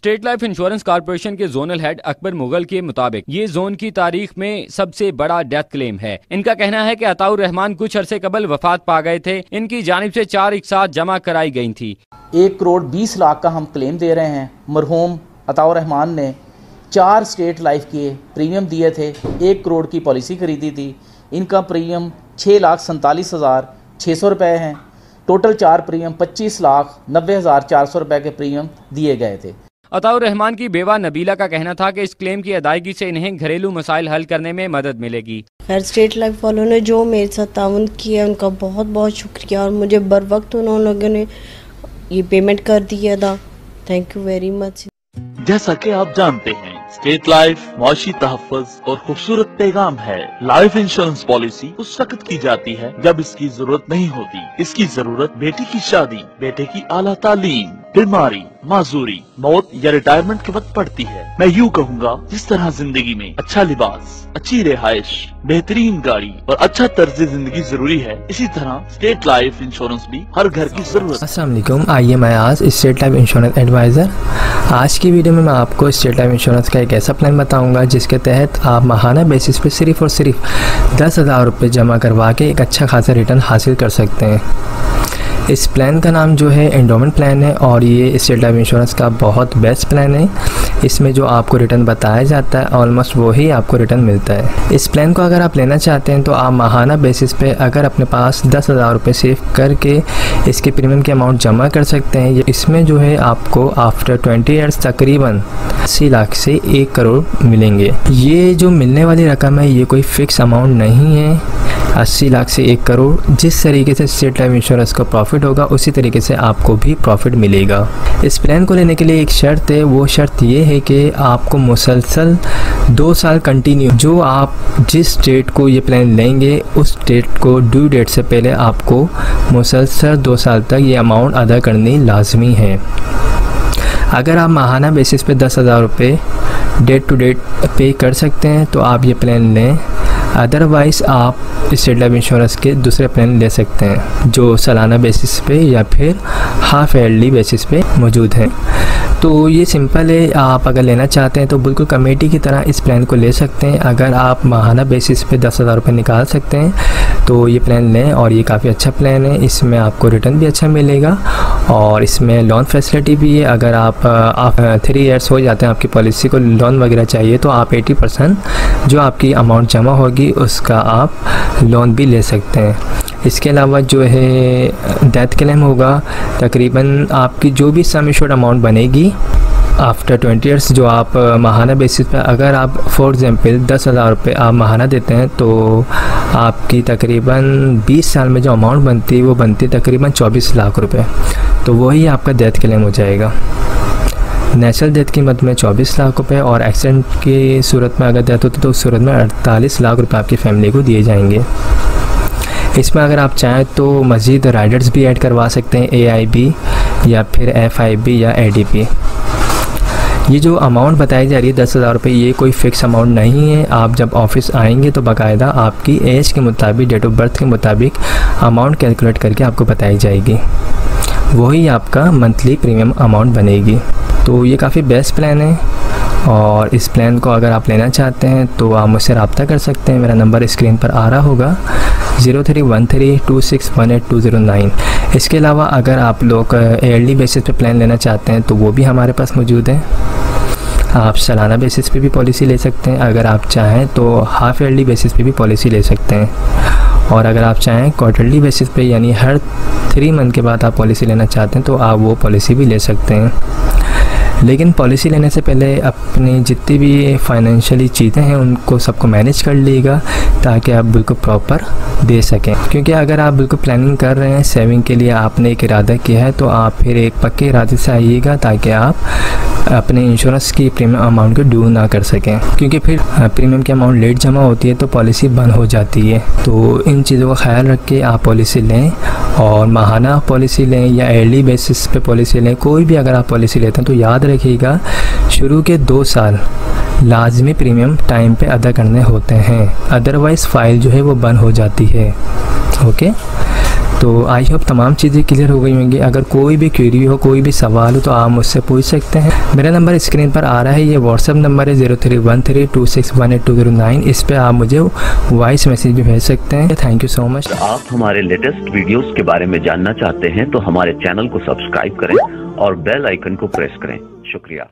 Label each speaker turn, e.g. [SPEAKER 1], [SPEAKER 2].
[SPEAKER 1] State life insurance corporation के zonal head Akbar Mughal के मुताबिक ये जोन की तारीख में सबसे बड़ा डेथ क्लेम है। इनका कहना है कि अताउर रहमान कुछ अरसे कबल वफात पा गए थे। इनकी जानिब से 4 एक साथ जमा कराई गई थी।
[SPEAKER 2] 1 करोड़ 20 लाख का हम क्लेम दे रहे हैं। मरहूम अताउर रहमान ने 4 स्टेट लाइफ के प्रीमियम दिए थे, 1 करोड़ की पॉलिसी खरीदी थी। इनका प्रीमियम 6,47,600 रुपये हैं। टोटल 4 प्रीमियम 25,90,400 रुपये के प्रीमियम दिए गए थे।
[SPEAKER 1] अताउर रहमान की बेवा नबीला का कहना था कि इस क्लेम की अदायगी से इन्हें घरेलू मसाइल हल करने में मदद मिलेगी।
[SPEAKER 3] खैर, स्टेट लाइफ वालों ने जो मेरे साथ ताउन किया उनका बहुत बहुत शुक्रिया और मुझे बर वक्त उन लोगों ने ये पेमेंट कर दिया था। Thank you very much.
[SPEAKER 4] जैसा कि आप जानते हैं, स्टेट लाइफ मुआशी तहफ़्फ़ुज़ और खूबसूरत पैगाम है। लाइफ इंश्योरेंस पॉलिसी उस वक्त की जाती है जब इसकी जरूरत नहीं होती। इसकी जरूरत बेटी की शादी, बेटे की आला तालीम, बीमारी, माजूरी, मौत या रिटायरमेंट के वक्त पड़ती है। मैं यूँ कहूँगा, जिस तरह जिंदगी में अच्छा लिबास, अच्छी रिहाइश, बेहतरीन गाड़ी और अच्छा तर्ज जिंदगी जरूरी है, इसी तरह स्टेट लाइफ इंश्योरेंस भी हर घर की जरूरत।
[SPEAKER 5] अस्सलाम वालेकुम, आइए मैं आज स्टेट लाइफ इंश्योरेंस एडवाइज़र। आज की वीडियो में मैं आपको स्टेट लाइफ इंश्योरेंस का एक ऐसा प्लान बताऊंगा जिसके तहत आप माहाना बेसिस पे सिर्फ और सिर्फ 10,000 रुपये जमा करवा के एक अच्छा खासा रिटर्न हासिल कर सकते हैं। इस प्लान का नाम जो है एंडोमेंट प्लान है और ये स्टेट लाइफ इंश्योरेंस का बहुत बेस्ट प्लान है। इसमें जो आपको रिटर्न बताया जाता है ऑलमोस्ट वही आपको रिटर्न मिलता है। इस प्लान को अगर आप लेना चाहते हैं तो आप माहाना बेसिस पे अगर अपने पास 10,000 रुपये सेव करके इसके प्रीमियम की अमाउंट जमा कर सकते हैं। इसमें जो है आपको आफ्टर 20 ईयर्स तकरीबन 80 लाख से 1 करोड़ मिलेंगे। ये जो मिलने वाली रकम है ये कोई फ़िक्स अमाउंट नहीं है। 80 लाख से 1 करोड़ जिस तरीके से स्टेट लाइफ इंश्योरेंस का प्रॉफिट होगा उसी तरीके से आपको भी प्रॉफिट मिलेगा। इस प्लान को लेने के लिए एक शर्त है, वो शर्त ये है कि आपको मुसलसल 2 साल कंटिन्यू, जो आप जिस डेट को ये प्लान लेंगे उस डेट को ड्यू डेट से पहले आपको मुसलसल 2 साल तक ये अमाउंट अदा करनी लाजमी है। अगर आप माहाना बेसिस पे 10,000 रुपये डेट टू डेट पे कर सकते हैं तो आप ये प्लान लें। अदरवाइज़ आप स्टेट लाइफ इंश्योरेंस के दूसरे प्लान ले सकते हैं जो सालाना बेसिस पे या फिर हाफ ईयरली बेसिस पे मौजूद हैं। तो ये सिंपल है, आप अगर लेना चाहते हैं तो बिल्कुल कमेटी की तरह इस प्लान को ले सकते हैं। अगर आप माहाना बेसिस पे 10,000 रुपये निकाल सकते हैं तो ये प्लान लें और ये काफ़ी अच्छा प्लान है। इसमें आपको रिटर्न भी अच्छा मिलेगा और इसमें लोन फैसिलिटी भी है। अगर आप 3 ईयर्स हो जाते हैं आपकी पॉलिसी को लोन वगैरह चाहिए तो आप 80% जो आपकी अमाउंट जमा होगी उसका आप लोन भी ले सकते हैं। इसके अलावा जो है डेथ क्लेम होगा, तकरीबन आपकी जो भी सम एश्योर्ड अमाउंट बनेगी आफ्टर 20 ईयर्स जो आप माहाना बेसिस पे, अगर आप फॉर एग्जांपल 10,000 रुपये आप माहाना देते हैं तो आपकी तकरीबन 20 साल में जो अमाउंट बनती है वो बनती है तकरीबन 24 लाख रुपए। तो वही आपका डेथ क्लेम हो जाएगा। नेचुरल डेथ की मद में 24 लाख रुपए और एक्सीडेंट की सूरत में अगर डेथ होती तो उस सूरत में 48 लाख रुपए आपकी फैमिली को दिए जाएंगे। इसमें अगर आप चाहें तो मज़ीद राइडर्स भी ऐड करवा सकते हैं, AIB या फिर FIB या ADP। ये जो अमाउंट बताई जा रही है 10,000 रुपये, ये कोई फ़िक्स अमाउंट नहीं है। आप जब ऑफिस आएंगे तो बाकायदा आपकी एज के मुताबिक, डेट ऑफ बर्थ के मुताबिक अमाउंट कैलकुलेट करके आपको बताई जाएगी, वही आपका मंथली प्रीमियम अमाउंट बनेगी। तो ये काफ़ी बेस्ट प्लान है और इस प्लान को अगर आप लेना चाहते हैं तो आप मुझसे रब्ता कर सकते हैं। मेरा नंबर स्क्रीन पर आ रहा होगा 031326182009। इसके अलावा अगर आप लोग ईयरली बेसिस पे प्लान लेना चाहते हैं तो वो भी हमारे पास मौजूद है। आप सालाना बेसिस पे भी पॉलिसी ले सकते हैं, अगर आप चाहें तो हाफ ईयरली बेसिस पे भी पॉलिसी ले सकते हैं और अगर आप चाहें क्वार्टरली बेसिस पे यानी हर 3 मंथ के बाद आप पॉलिसी लेना चाहते हैं तो आप वो पॉलिसी भी ले सकते हैं। लेकिन पॉलिसी लेने से पहले अपनी जितनी भी फाइनेंशियली चीज़ें हैं उनको सबको मैनेज कर लीजिएगा ताकि आप बिल्कुल प्रॉपर दे सकें। क्योंकि अगर आप बिल्कुल प्लानिंग कर रहे हैं, सेविंग के लिए आपने एक इरादा किया है तो आप फिर एक पक्के इरादे से आइएगा ताकि आप अपने इंश्योरेंस की प्रीमियम अमाउंट को ड्यू ना कर सकें। क्योंकि फिर प्रीमियम की अमाउंट लेट जमा होती है तो पॉलिसी बंद हो जाती है। तो इन चीज़ों का ख्याल रख के आप पॉलिसी लें और माहाना पॉलिसी लें या ईयरली बेसिस पे पॉलिसी लें। कोई भी अगर आप पॉलिसी लेते हैं तो याद रखिएगा शुरू के 2 साल लाजमी प्रीमियम टाइम पे अदा करने होते हैं, अदरवाइज़ फ़ाइल जो है वो बंद हो जाती है। ओके, तो आई होप तमाम चीज़ें क्लियर हो गई होंगी। अगर कोई भी क्वेरी हो, कोई भी सवाल हो तो आप मुझसे पूछ सकते हैं। मेरा नंबर स्क्रीन पर आ रहा है, ये व्हाट्सअप नंबर है 0313261829। इस पर आप मुझे वॉइस मैसेज भी भेज सकते हैं। Thank you so much.
[SPEAKER 6] आप हमारे लेटेस्ट वीडियोस के बारे में जानना चाहते हैं तो हमारे चैनल को सब्सक्राइब करें और बेल आइकन को प्रेस करें। शुक्रिया।